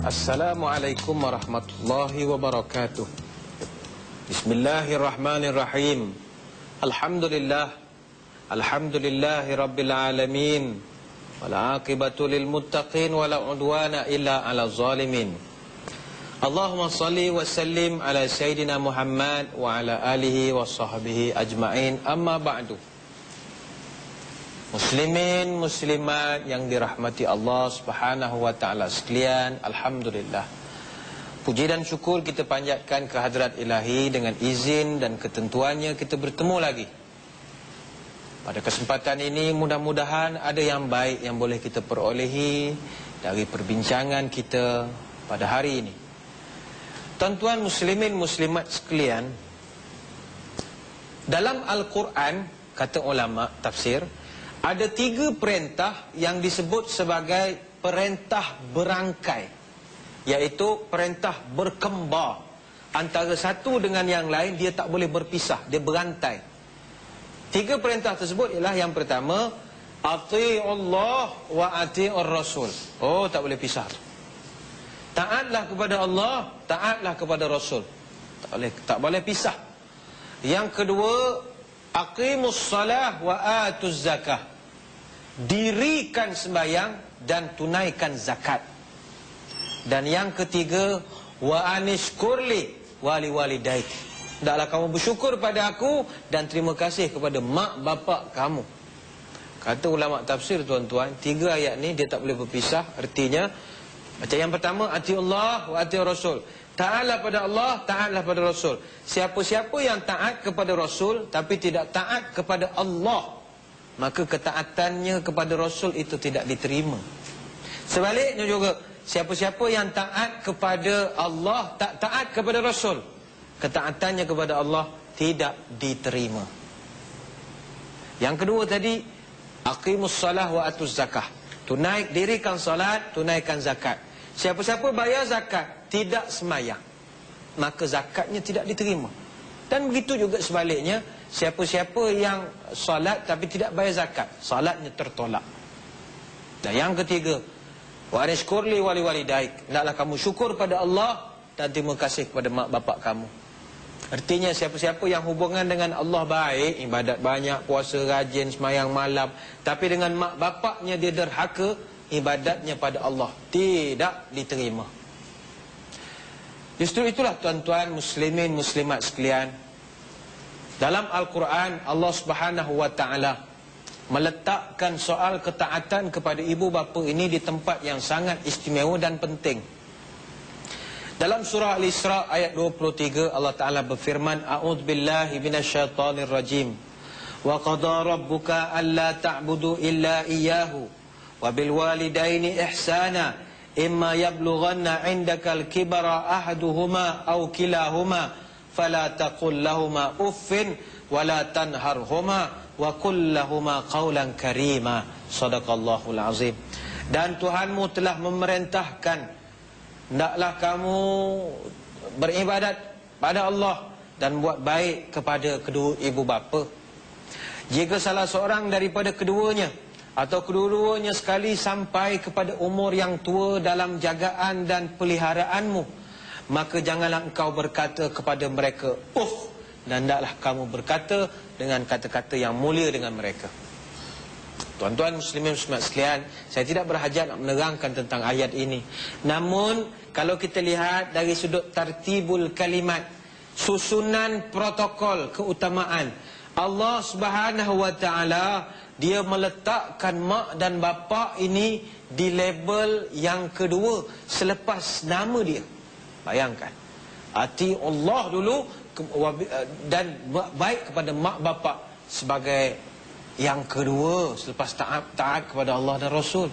Assalamualaikum warahmatullahi wabarakatuh. Bismillahirrahmanirrahim. Alhamdulillah. Alhamdulillahi rabbil alamin. Wal aqibatu lil muttaqin wala udwana illa 'alal zalimin. Allahumma salli wa sallim ala sayyidina Muhammad wa ala alihi wa sahbihi ajma'in. Amma ba'du. Muslimin, muslimat yang dirahmati Allah Subhanahu wa taala sekalian, alhamdulillah. Puji dan syukur kita panjatkan ke hadrat Ilahi, dengan izin dan ketentuannya kita bertemu lagi. Pada kesempatan ini mudah-mudahan ada yang baik yang boleh kita perolehi dari perbincangan kita pada hari ini. Tuan-tuan muslimin muslimat sekalian, dalam Al-Quran, kata ulama tafsir, ada 3 perintah yang disebut sebagai perintah berangkai, iaitu perintah berkembar. Antara satu dengan yang lain dia tak boleh berpisah, dia berantai. 3 perintah tersebut ialah yang pertama, ati'ullah wa ati'ur rasul. Oh, tak boleh pisah. Taatlah kepada Allah, taatlah kepada Rasul. Tak boleh pisah. Yang kedua, aqimus salah wa atuz zakah. Dirikan sembahyang dan tunaikan zakat. Dan yang ketiga, wa anishkurli wali walidaik. Hendaklah kamu bersyukur pada aku dan terima kasih kepada mak bapak kamu. Kata ulama tafsir, tuan-tuan, 3 ayat ni dia tak boleh berpisah. Artinya, macam yang pertama, atiullah wa atiur rasul. Taatlah pada Allah, taatlah pada Rasul. Siapa-siapa yang taat kepada Rasul tapi tidak taat kepada Allah, maka ketaatannya kepada Rasul itu tidak diterima. Sebaliknya juga, siapa-siapa yang taat kepada Allah, tak taat kepada Rasul, ketaatannya kepada Allah tidak diterima. Yang kedua tadi, aqimus salah wa atuz zakah. Dirikan salat, tunaikan zakat. Siapa-siapa bayar zakat, tidak semayang, maka zakatnya tidak diterima. Dan begitu juga sebaliknya, siapa-siapa yang salat tapi tidak bayar zakat, salatnya tertolak. Dan yang ketiga, wa anishkurli wali walidaik. Hendaklah kamu syukur pada Allah dan terima kasih kepada mak bapak kamu. Artinya siapa-siapa yang hubungan dengan Allah baik, ibadat banyak, puasa rajin, semayang malam, tapi dengan mak bapaknya dia derhaka, ibadatnya pada Allah tidak diterima. Justru itulah tuan-tuan muslimin muslimat sekalian, dalam Al-Quran Allah Subhanahu wa taala meletakkan soal ketaatan kepada ibu bapa ini di tempat yang sangat istimewa dan penting. Dalam surah Al-Isra ayat 23 Allah Ta'ala berfirman, a'udzubillahi minasyaitonir rajim, wa qada rabbuka alla ta'budu illa iyyahu wa bil walidaini ihsana imma yablughanna 'indakal kibara ahaduhuma aw kilahuma fala taqul lahumā uffin wa la tanharhumā wa qul lahumā qawlan karīmā. Shadaqallahul azim. Dan Tuhanmu telah memerintahkan, hendaklah kamu beribadat pada Allah dan buat baik kepada kedua ibu bapa. Jika salah seorang daripada keduanya atau kedua-duanya sekali sampai kepada umur yang tua dalam jagaan dan peliharaanmu, maka janganlah engkau berkata kepada mereka uff, dan hendaklah kamu berkata dengan kata-kata yang mulia dengan mereka. Tuan-tuan muslimin muslimat sekalian, saya tidak berhajat nak menerangkan tentang ayat ini. Namun kalau kita lihat dari sudut tartibul kalimat, susunan protokol keutamaan, Allah Subhanahu wa taala dia meletakkan mak dan bapa ini di label yang kedua selepas nama dia. Bayangkan, ati Allah dulu dan baik kepada mak bapa sebagai yang kedua selepas taat kepada Allah dan Rasul.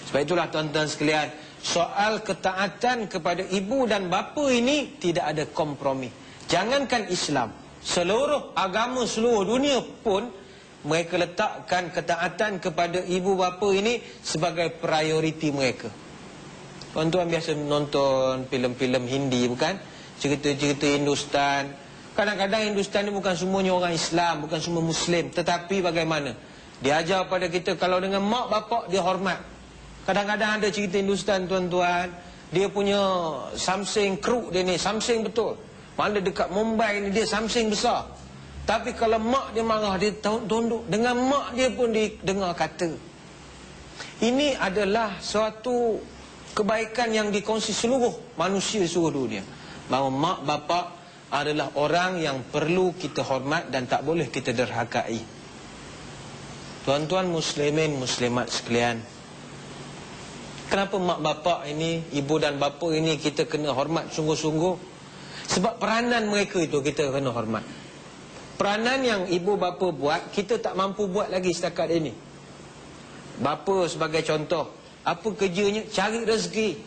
Sebab itulah tuan-tuan sekalian, soal ketaatan kepada ibu dan bapa ini tidak ada kompromi. Jangankan Islam, seluruh agama seluruh dunia pun mereka letakkan ketaatan kepada ibu bapa ini sebagai prioriti mereka. Tuan-tuan biasa menonton filem-filem Hindi, bukan? Cerita-cerita Hindustan. Kadang-kadang Hindustan ni bukan semuanya orang Islam, bukan semua Muslim. Tetapi bagaimana? Dia ajar pada kita kalau dengan mak bapak dia hormat. Kadang-kadang ada cerita Hindustan tuan-tuan, dia punya samsing keruk dia ni, samsing betul. Mana dekat Mumbai ni dia samsing besar. Tapi kalau mak dia marah, dia tunduk. Dengan mak dia pun dia dengar kata. Ini adalah suatu kebaikan yang dikongsi seluruh manusia seluruh dunia. Bahawa mak bapak adalah orang yang perlu kita hormat dan tak boleh kita derhakai. Tuan-tuan muslimin muslimat sekalian, kenapa mak bapak ini, ibu dan bapa ini kita kena hormat sungguh-sungguh? Sebab peranan mereka itu kita kena hormat. Peranan yang ibu bapa buat, kita tak mampu buat lagi setakat ini. Bapa sebagai contoh, apa kerjanya? Cari rezeki,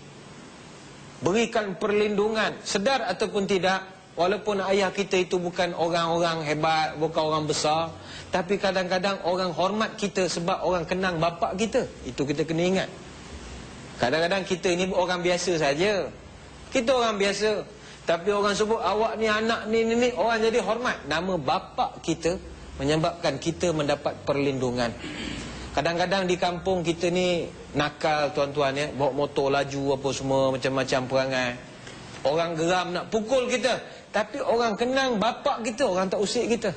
berikan perlindungan. Sedar ataupun tidak, walaupun ayah kita itu bukan orang-orang hebat, bukan orang besar, tapi kadang-kadang orang hormat kita sebab orang kenang bapa kita. Itu kita kena ingat. Kadang-kadang kita ini orang biasa saja. Kita orang biasa, tapi orang sebut awak ni anak ni, orang jadi hormat. Nama bapa kita menyebabkan kita mendapat perlindungan. Kadang-kadang di kampung kita ni nakal tuan-tuan ya, bawa motor laju apa semua, macam-macam perangai. Orang geram nak pukul kita, tapi orang kenang bapa kita, orang tak usik kita.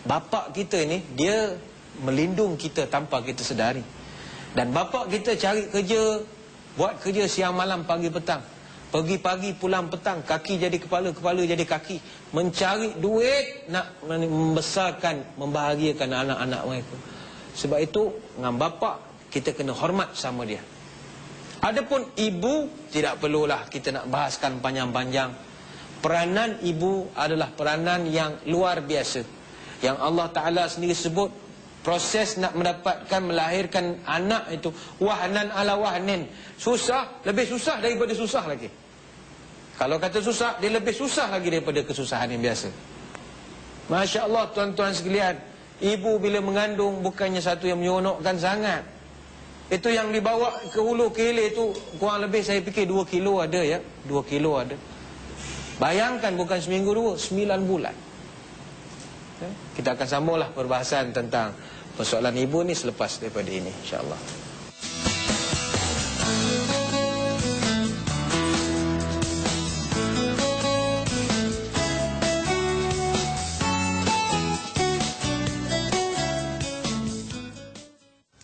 Bapa kita ni dia melindung kita tanpa kita sedari. Dan bapa kita cari kerja, buat kerja siang malam pagi petang. Pagi-pagi pulang petang, kaki jadi kepala, kepala jadi kaki. Mencari duit nak membesarkan, membahagiakan anak-anak mereka. Sebab itu dengan bapa kita kena hormat sama dia. Adapun ibu, tidak perlulah kita nak bahaskan panjang-panjang. Peranan ibu adalah peranan yang luar biasa, yang Allah Ta'ala sendiri sebut. Proses nak mendapatkan, melahirkan anak itu wahnan ala wahnin. Susah, lebih susah daripada susah lagi. Kalau kata susah, dia lebih susah lagi daripada kesusahan yang biasa. Masya Allah tuan-tuan sekalian, ibu bila mengandung bukannya satu yang menyeronokkan sangat. Itu yang dibawa ke hulu ke hilir itu kurang lebih saya fikir 2 kilo ada ya. 2 kilo ada. Bayangkan bukan seminggu 2, 9 bulan. Kita akan sambunglah perbahasan tentang persoalan ibu ni selepas daripada ini, insya-Allah.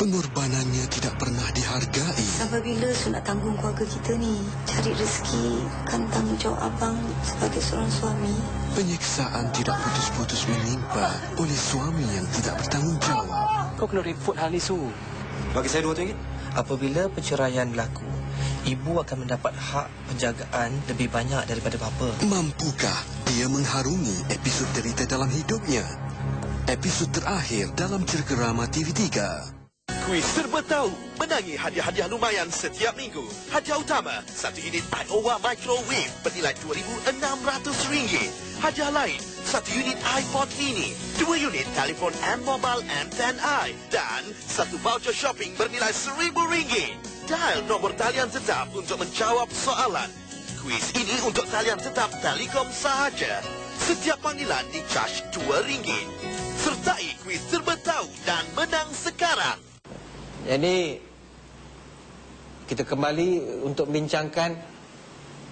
Pengorbanannya tidak pernah dihargai. Sampai bila saya nak tanggung keluarga kita ni? Cari rezeki kan tanggungjawab abang sebagai seorang suami. Penyiksaan tidak putus-putus menimpa oleh suami yang tidak bertanggungjawab. Kau kena report hal isu. Bagi saya RM2. Apabila perceraian berlaku, ibu akan mendapat hak penjagaan lebih banyak daripada bapa. Mampukah dia mengharungi episod derita dalam hidupnya? Episod terakhir dalam Cerkerama TV3. Kuis Serba Tahu menangi hadiah-hadiah lumayan setiap minggu. Hadiah utama, 1 unit Iowa Microwave bernilai RM2,600. Hadiah lain, 1 unit iPod Mini, 2 unit telefon M-Mobile M10i dan 1 voucher shopping bernilai RM1,000. Dial nombor talian tetap untuk menjawab soalan. Kuis ini untuk talian tetap Telekom sahaja. Setiap panggilan dicas RM2. Sertai Kuis Serba Tahu dan menang sekarang. Jadi kita kembali untuk membincangkan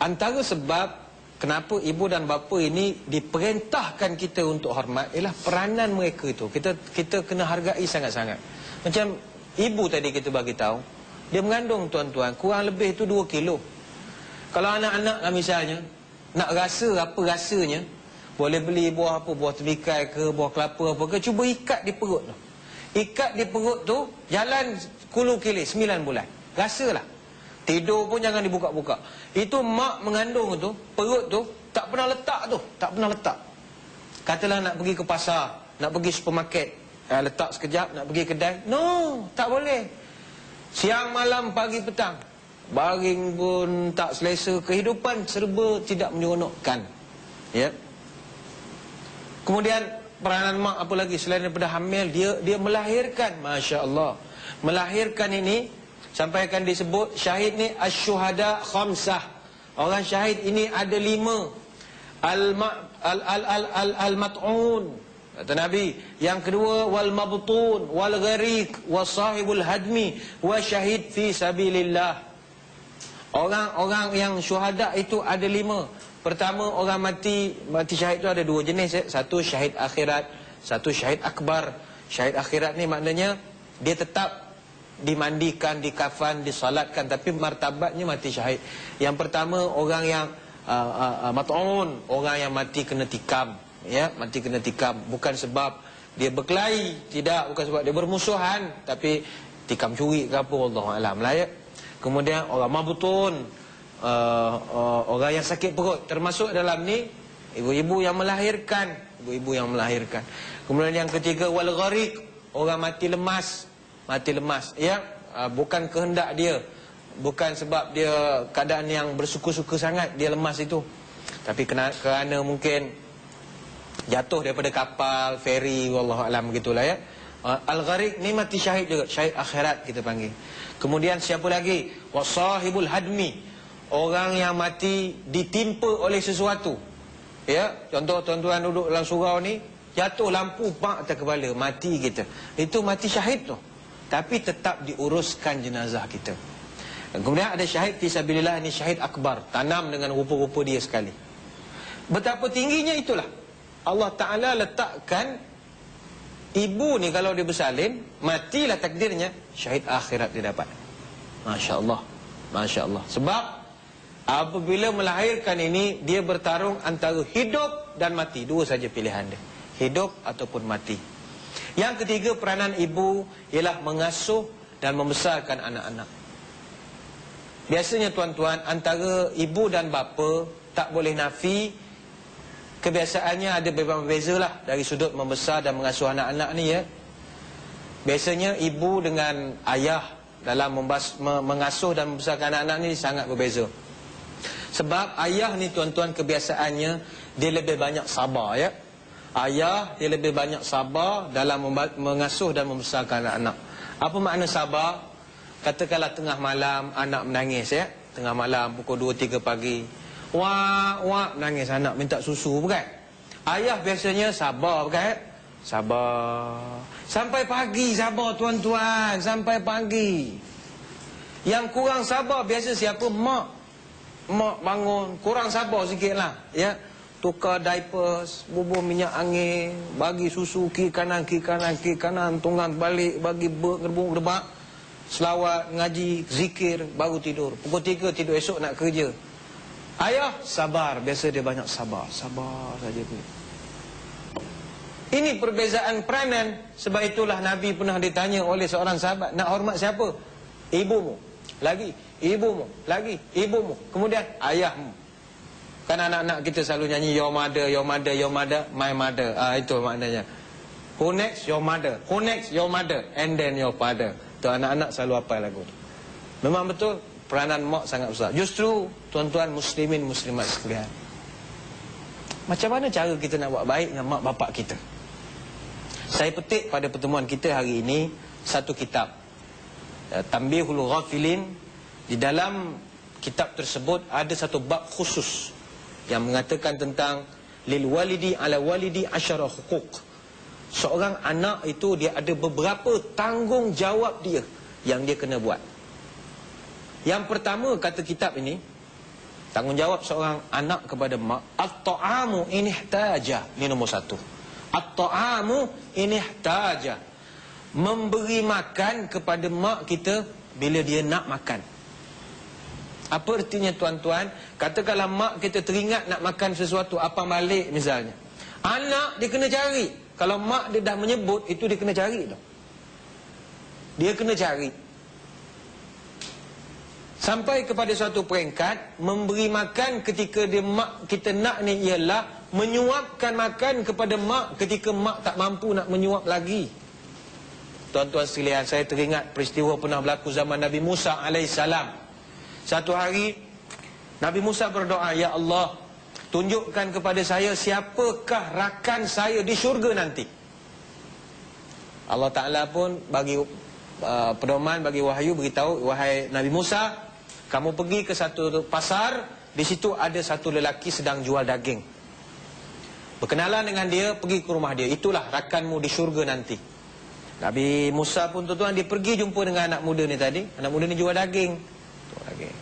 antara sebab kenapa ibu dan bapa ini diperintahkan kita untuk hormat ialah peranan mereka itu. Kita kena hargai sangat-sangat. Macam ibu tadi kita bagi tahu, dia mengandung tuan-tuan kurang lebih itu 2 kilo. Kalau anak-anak lah misalnya nak rasa apa rasanya, boleh beli buah apa, buah temikai ke, buah kelapa apa ke, cuba ikat di perut tu. Ikat di perut tu, jalan kulu kilir 9 bulan. Rasalah. Tidur pun jangan dibuka-buka. Itu mak mengandung tu, perut tu tak pernah letak tu, tak pernah letak. Katalah nak pergi ke pasar, nak pergi supermarket, letak sekejap, nak pergi kedai. No, tak boleh. Siang, malam, pagi, petang. Baring pun tak selesa, kehidupan serba tidak menyeronokkan. Ya. Kemudian peranan mak apa lagi selain daripada hamil, dia melahirkan. Masya Allah, melahirkan ini sampai akan disebut syahid ni asyuhada khamsah. Orang syahid ini ada 5. Al-mat'un, kata Nabi. Yang kedua, wal mabtun wal gharik wasahibul hadmi wa syahid fi sabilillah. Orang-orang yang syuhada itu ada 5. Pertama, orang mati syahid itu ada 2 jenis. Satu syahid akhirat, satu syahid akbar. Syahid akhirat ni maknanya dia tetap dimandikan, dikafan, disalatkan, tapi martabatnya mati syahid. Yang pertama, orang yang mat'un, orang yang mati kena tikam, ya, mati kena tikam, bukan sebab dia berkelahi, tidak, bukan sebab dia bermusuhan, tapi tikam curi ke apa, Allah alam lah, ya. Kemudian orang mabutun, orang yang sakit perut, termasuk dalam ni ibu-ibu yang melahirkan, Kemudian yang ketiga, wal gharik, orang mati lemas, ya, bukan kehendak dia, bukan sebab dia keadaan yang bersuka-suka sangat dia lemas itu, tapi kerana mungkin jatuh daripada kapal, feri, wallahu alam begitulah, ya. Al-gharik ni mati syahid juga, syahid akhirat kita panggil. Kemudian siapa lagi? Wasahibul hadmi, orang yang mati ditimpa oleh sesuatu, ya. Contoh tuan-tuan duduk dalam surau ni, jatuh lampu pak atas kepala, mati kita, itu mati syahid tu, tapi tetap diuruskan jenazah kita. Kemudian ada syahid fisabilillah, ini syahid akbar, tanam dengan rupa-rupa dia sekali. Betapa tingginya itulah Allah Ta'ala letakkan ibu ni kalau dia bersalin, matilah takdirnya, syahid akhirat dia dapat. Masya Allah, Masya Allah. Sebab apabila melahirkan ini, dia bertarung antara hidup dan mati, 2 saja pilihan dia, hidup ataupun mati. Yang ketiga, peranan ibu ialah mengasuh dan membesarkan anak-anak. Biasanya tuan-tuan, antara ibu dan bapa tak boleh nafi, kebiasaannya ada berbeza lah dari sudut membesar dan mengasuh anak-anak ni, ya. Biasanya ibu dengan ayah dalam mengasuh dan membesarkan anak-anak ni sangat berbeza. Sebab ayah ni tuan-tuan kebiasaannya dia lebih banyak sabar, ya. Ayah dia lebih banyak sabar dalam mengasuh dan membesarkan anak-anak. Apa makna sabar? Katakanlah tengah malam anak menangis, ya. Tengah malam pukul 2-3 pagi, wak menangis anak minta susu, bukan? Ayah biasanya sabar, bukan? Sabar sampai pagi, sabar tuan-tuan, sampai pagi. Yang kurang sabar biasa siapa? Mak bangun kurang sabar sikit lah, ya. Tukar diapers, bubuh minyak angin, bagi susu kiri kanan, tunggang balik, bagi gerbung-gerbak, selawat, ngaji, zikir, baru tidur. Pukul 3 tidur, esok nak kerja. Ayah sabar, biasa dia banyak sabar saja. Ini perbezaan peranan. Sebab itulah Nabi pernah ditanya oleh seorang sahabat, nak hormat siapa? Ibumu, lagi ibumu, lagi ibumu, kemudian ayahmu. Kan anak-anak kita selalu nyanyi your mother, your mother, your mother, my mother. Itu maknanya. Who next? Your mother. Who next? Your mother. And then your father. Tu anak-anak selalu hafal lagu tu. Memang betul peranan mak sangat besar. Justru tuan-tuan muslimin muslimat sekalian, macam mana cara kita nak buat baik dengan mak bapak kita? Saya petik pada pertemuan kita hari ini satu kitab, Tanbihul Ghafilin. Di dalam kitab tersebut ada satu bab khusus yang mengatakan tentang lil walidi ala walidi asyara hukuk. Seorang anak itu dia ada beberapa tanggungjawab dia yang dia kena buat. Yang pertama, kata kitab ini, tanggungjawab seorang anak kepada mak, at-ta'amu in ihtaja. Ini nombor 1. At-ta'amu in ihtaja, memberi makan kepada mak kita bila dia nak makan. Apa artinya tuan-tuan? Katakanlah mak kita teringat nak makan sesuatu, apa balik misalnya, anak dia kena cari. Kalau mak dia dah menyebut, itu dia kena cari tu. Dia kena cari. Sampai kepada suatu peringkat, memberi makan ketika dia mak kita nak ni ialah menyuapkan makan kepada mak ketika mak tak mampu nak menyuap lagi. Tuan-tuan sekalian, saya teringat peristiwa pernah berlaku zaman Nabi Musa alaihissalam. Satu hari Nabi Musa berdoa, ya Allah, tunjukkan kepada saya siapakah rakan saya di syurga nanti. Allah Ta'ala pun bagi pedoman, bagi wahyu, beritahu, wahai Nabi Musa, kamu pergi ke satu pasar, di situ ada satu lelaki sedang jual daging. Berkenalan dengan dia, pergi ke rumah dia. Itulah rakanmu di syurga nanti. Nabi Musa pun tuan-tuan, dia pergi jumpa dengan anak muda ni tadi. Anak muda ni jual daging. Jual daging.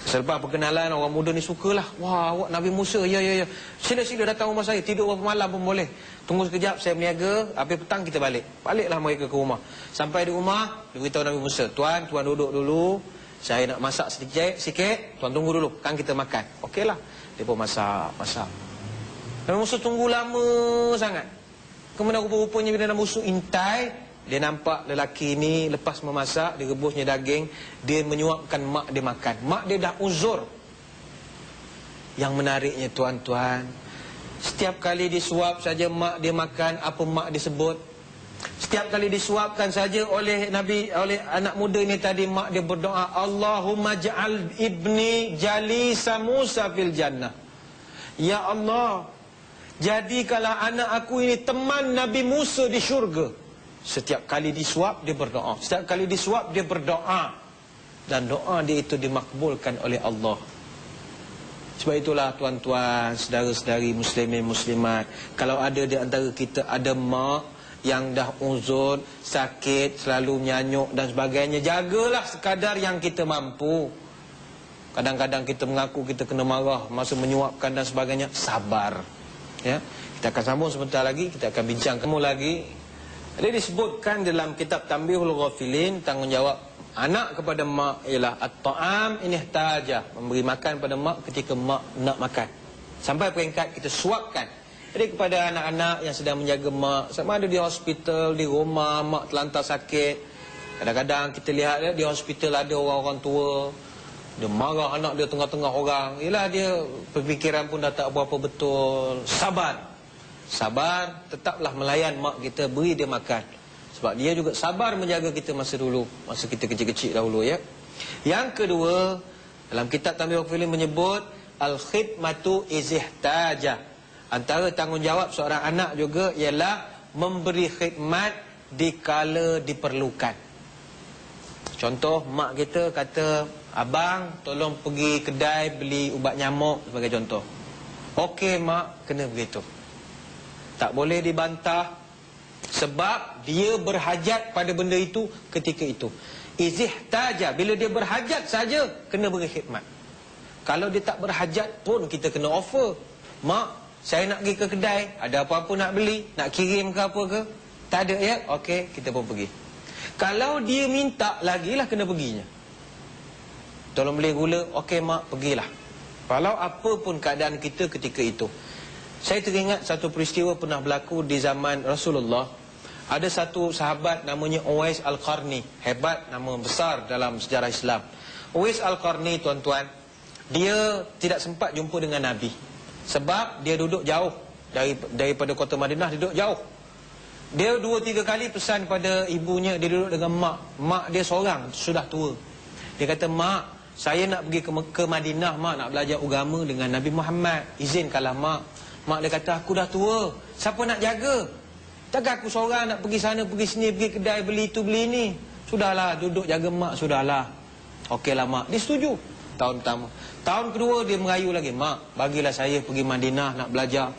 Selepas perkenalan, orang muda ni sukalah. Wah, awak Nabi Musa, ya. Sila-sila datang rumah saya, tidur berapa malam pun boleh. Tunggu sekejap, saya berniaga, habis petang kita balik. Baliklah mereka ke rumah. Sampai di rumah, dia beritahu Nabi Musa, Tuan duduk dulu. Saya nak masak sikit, Tuan tunggu dulu, kan kita makan. Okeylah. Dia pun masak. Nabi Musa tunggu lama sangat. Kemudian rupa-rupanya bila Nabi Musa intai, dia nampak lelaki ni lepas memasak, dia rebusnya daging, dia menyuapkan mak dia makan. Mak dia dah uzur. Yang menariknya tuan-tuan, setiap kali disuap saja mak dia makan, apa mak dia sebut? Setiap kali disuapkan saja oleh anak muda ni tadi, mak dia berdoa, Allahumma ja'al ibni jalisa Musa fil jannah. Ya Allah, jadikanlah anak aku ini teman Nabi Musa di syurga. Setiap kali disuap, dia berdoa. Setiap kali disuap, dia berdoa. Dan doa dia itu dimakbulkan oleh Allah. Sebab itulah tuan-tuan, saudara-saudari muslimin muslimat, kalau ada di antara kita ada mak yang dah uzur, sakit, selalu menyanyuk dan sebagainya, jagalah sekadar yang kita mampu. Kadang-kadang kita mengaku kita kena marah masa menyuapkan dan sebagainya, sabar. Ya, kita akan sambung sebentar lagi, kita akan bincang kamu lagi. Dia disebutkan dalam kitab Tanbihul Ghafilin, tanggungjawab anak kepada mak ialah at-ta'am in ihtaja, memberi makan pada mak ketika mak nak makan. Sampai peringkat kita suapkan. Jadi kepada anak-anak yang sedang menjaga mak, sama ada di hospital, di rumah, mak terlantar sakit. Kadang-kadang kita lihat di hospital ada orang-orang tua, dia marah anak dia tengah-tengah orang. Yelah, dia berfikiran pun dah tak berapa betul. Sabar, tetaplah melayan mak kita, beri dia makan. Sebab dia juga sabar menjaga kita masa dulu, masa kita kecil-kecil dahulu, ya. Yang kedua, dalam kitab Tanbihul Ghafilin menyebut al-khidmatu izihtaja. Antara tanggungjawab seorang anak juga ialah memberi khidmat dikala diperlukan. Contoh, mak kita kata, abang tolong pergi kedai beli ubat nyamuk sebagai contoh. Okey mak, kena begitu. Tak boleh dibantah, sebab dia berhajat pada benda itu ketika itu. Izihtaja, bila dia berhajat saja, kena beri khidmat. Kalau dia tak berhajat pun kita kena offer. Mak, saya nak pergi ke kedai, ada apa-apa nak beli, nak kirim ke apa ke? Tak ada ya? Okey, kita pun pergi. Kalau dia minta, lagilah kena perginya. Tolong beli gula, okey mak, pergilah. Kalau apa pun keadaan kita ketika itu. Saya teringat satu peristiwa pernah berlaku di zaman Rasulullah. Ada satu sahabat namanya Uwais Al-Qarni. Hebat, nama besar dalam sejarah Islam. Uwais Al-Qarni, tuan-tuan, dia tidak sempat jumpa dengan Nabi. Sebab dia duduk jauh daripada kota Madinah, dia duduk jauh. Dia 2-3 kali pesan pada ibunya, dia duduk dengan mak. Mak dia seorang, sudah tua. Dia kata, mak, saya nak pergi ke Madinah, mak, nak belajar agama dengan Nabi Muhammad. Izinkanlah mak. Mak dia kata, aku dah tua, siapa nak jaga? Takkan aku seorang nak pergi sana, pergi sini, pergi kedai, beli itu, beli ini. Sudahlah, duduk jaga mak, sudahlah. Okeylah mak, dia setuju. Tahun pertama. Tahun kedua dia merayu lagi, mak, bagilah saya pergi Madinah nak belajar.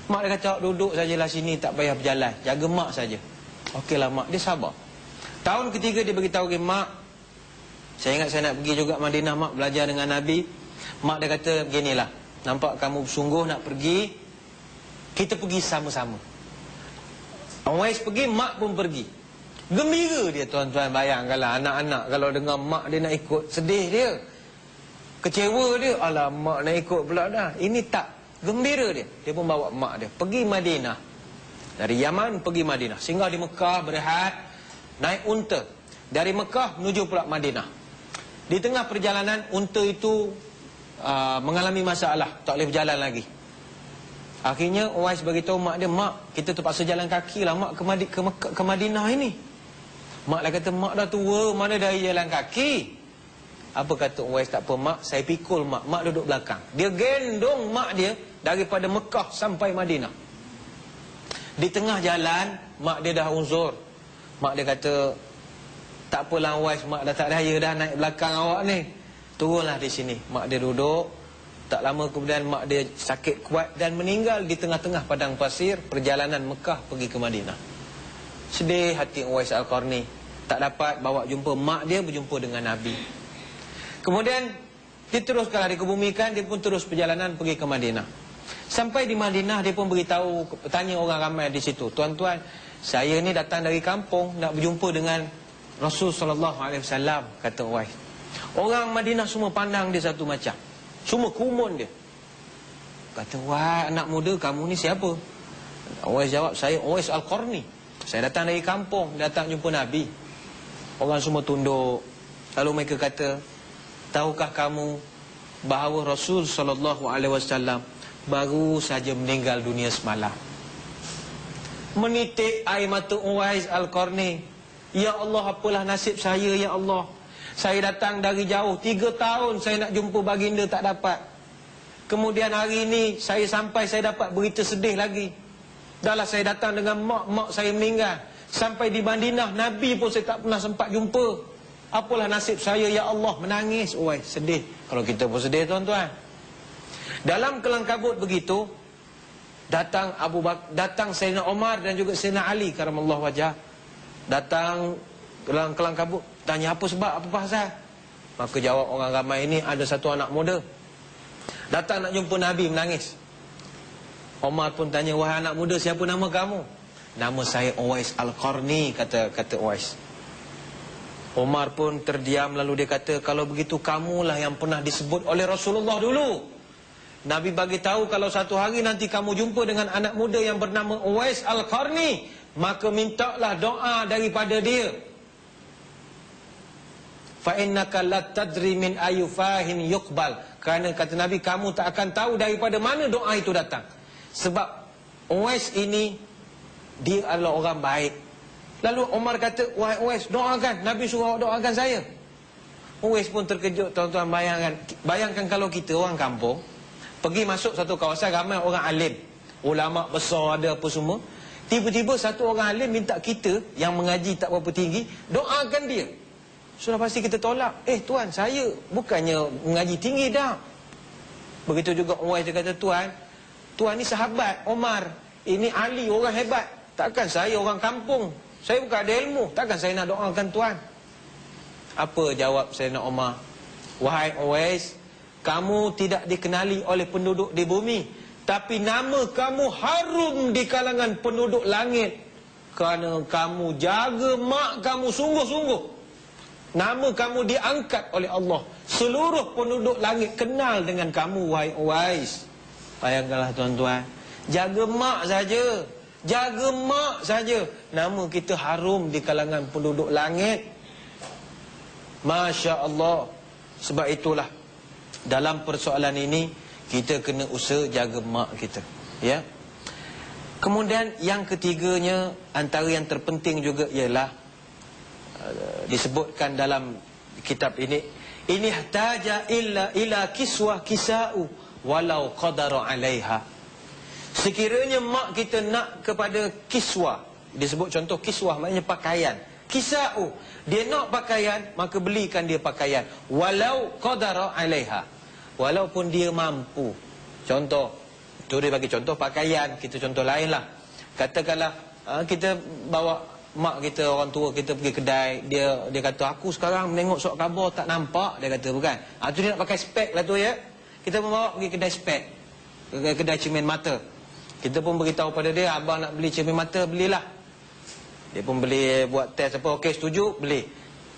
Mak dia kata, duduk sajalah sini, tak payah berjalan, jaga mak saja. Okeylah mak, dia sabar. Tahun ketiga dia beritahu lagi, mak, saya ingat saya nak pergi juga Madinah mak, belajar dengan Nabi. Mak dia kata, beginilah, nampak kamu sungguh nak pergi, kita pergi sama-sama. Uwais pergi, mak pun pergi. Gembira dia, tuan-tuan. Bayangkanlah anak-anak kalau dengar mak dia nak ikut, sedih dia, kecewa dia. Alah, mak nak ikut pula dah. Ini tak, gembira dia. Dia pun bawa mak dia pergi Madinah. Dari Yaman pergi Madinah, singgah di Mekah, berehat, naik unta. Dari Mekah menuju pula Madinah. Di tengah perjalanan, unta itu mengalami masalah, tak boleh berjalan lagi. Akhirnya Uwais beritahu mak dia, mak, kita terpaksa jalan kaki lah mak ke Madinah ini. Mak dia kata, mak dah tua, mana dari jalan kaki? Apa kata Uwais, tak apa mak, saya pikul mak. Mak duduk belakang. Dia gendong mak dia daripada Mekah sampai Madinah. Di tengah jalan, mak dia dah uzur. Mak dia kata, tak apalah Uwais, mak dah tak raya dah naik belakang awak ni. Turunlah di sini. Mak dia duduk. Tak lama kemudian mak dia sakit kuat dan meninggal di tengah-tengah padang pasir perjalanan Mekah pergi ke Madinah. Sedih hati Uwais Al-Qarni, tak dapat bawa jumpa mak dia berjumpa dengan Nabi. Kemudian diteruskanlah, dikebumikan, dia pun terus perjalanan pergi ke Madinah. Sampai di Madinah dia pun beritahu, tanya orang ramai di situ, tuan-tuan, saya ni datang dari kampung nak berjumpa dengan Rasul SAW, kata Uwais. Orang Madinah semua pandang dia satu macam, semua kumun dia. Kata, wah anak muda, kamu ni siapa? Uwais jawab, saya Uwais Al-Qarni, saya datang dari kampung, datang jumpa Nabi. Orang semua tunduk. Lalu mereka kata, tahukah kamu bahawa Rasul SAW baru saja meninggal dunia semalam? Menitik air mata Uwais Al-Qarni. Ya Allah, apalah nasib saya, ya Allah. Saya datang dari jauh, 3 tahun saya nak jumpa baginda tak dapat. Kemudian hari ini saya sampai, saya dapat berita sedih lagi. Dahlah saya datang dengan mak saya meninggal. Sampai di Madinah, Nabi pun saya tak pernah sempat jumpa. Apalah nasib saya, ya Allah. Menangis Uwais, sedih. Kalau kita pun sedih, tuan-tuan. Dalam kelang kabut begitu, datang datang Sayyidina Omar dan juga Sayyidina Ali karamallahu wajah. Datang kelang kabut, tanya apa sebab, apa pasal. Maka jawab orang ramai ini, ada satu anak muda datang nak jumpa Nabi, menangis. Omar pun tanya, wahai anak muda, siapa nama kamu? Nama saya Uwais Al-Qarni, kata Uwais. Omar pun terdiam, lalu dia kata, kalau begitu kamulah yang pernah disebut oleh Rasulullah dulu. Nabi bagi tahu kalau satu hari nanti kamu jumpa dengan anak muda yang bernama Uwais Al-Qarni, maka mintalah doa daripada dia. Fa innaka la tadri min ayu fahin yuqbal. Kerana kata Nabi, kamu tak akan tahu daripada mana doa itu datang. Sebab Uwais ini, dia adalah orang baik. Lalu Omar kata, wahai Uwais, doakan. Nabi suruh doakan saya. Uwais pun terkejut, tuan-tuan. Bayangkan kalau kita orang kampung pergi masuk satu kawasan, ramai orang alim, ulama besar ada apa semua. Tiba-tiba satu orang alim minta kita yang mengaji tak berapa tinggi, doakan dia. Sudah pasti kita tolak. Tuan, saya bukannya mengaji tinggi dah. Begitu juga Uwais, dia kata, Tuan ni sahabat Omar, ini Ali, orang hebat. Takkan saya orang kampung, saya bukan ada ilmu, takkan saya nak doakan Tuan. Apa jawab Sayyidina Omar? Wahai Uwais, kamu tidak dikenali oleh penduduk di bumi, tapi nama kamu harum di kalangan penduduk langit. Kerana kamu jaga mak kamu sungguh-sungguh. Nama kamu diangkat oleh Allah. Seluruh penduduk langit kenal dengan kamu, wahai Uwais. Bayangkanlah tuan-tuan, jaga mak saja, jaga mak saja, nama kita harum di kalangan penduduk langit. Masya Allah. Sebab itulah dalam persoalan ini kita kena usaha jaga mak kita, ya. Kemudian yang ketiganya, antara yang terpenting juga ialah disebutkan dalam kitab ini, ihtaja ila kiswah kisa'u walau qadara 'alaiha. Sekiranya mak kita nak kepada kiswah, disebut contoh kiswah maknanya pakaian. Kisa'u, dia nak pakaian, maka belikan dia pakaian walau qadara 'alaiha, walaupun dia mampu. Contoh, tu dia bagi contoh pakaian, kita contoh lain lah. Katakanlah kita bawa mak kita, orang tua kita pergi kedai, dia kata, aku sekarang menengok sok khabar tak nampak, dia kata, bukan. Tu dia nak pakai spek lah tu, ya. Kita pun bawa pergi kedai spek, kedai cermin mata. Kita pun beritahu pada dia, abang nak beli cermin mata, belilah. Dia pun beli, buat test apa, okey setuju, beli.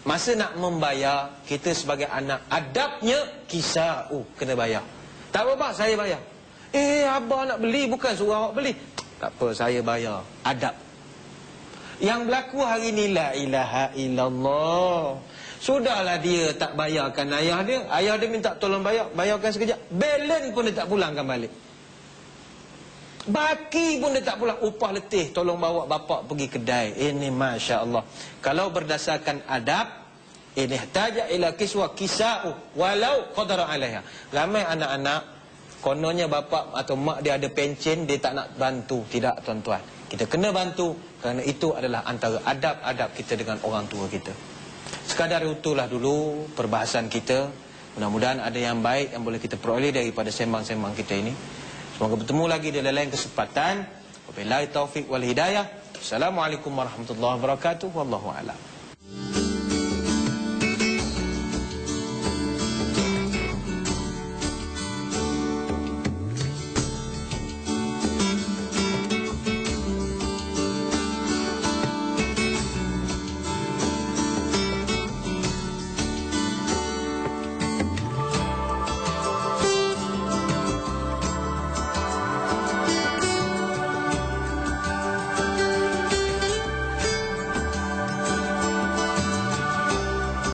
Masa nak membayar, kita sebagai anak, adabnya kisa'u, kena bayar. Tak apa pak, saya bayar. Abang nak beli, bukan suruh awak beli. Tak apa, saya bayar. Adab. Yang berlaku hari ni, la ilaha illallah. Sudahlah dia tak bayarkan ayah dia. Ayah dia minta tolong bayarkan sekejap. Balance pun dia tak pulangkan balik. Baki pun dia tak pulang. Upah letih, tolong bawa bapak pergi kedai. Ini Masya Allah. Kalau berdasarkan adab, ini ihtaja ila kiswa kisa'u walau qadara 'alaiha. Ramai anak-anak, kononnya bapak atau mak dia ada pencen, dia tak nak bantu. Tidak tuan-tuan, kita kena bantu, kerana itu adalah antara adab-adab kita dengan orang tua kita. Sekadar itulah dulu perbahasan kita. Mudah-mudahan ada yang baik yang boleh kita peroleh daripada sembang-sembang kita ini. Semoga bertemu lagi di lain kesempatan. Wabillahi taufiq wal hidayah. Assalamualaikum warahmatullahi wabarakatuh. Wallahu a'lam.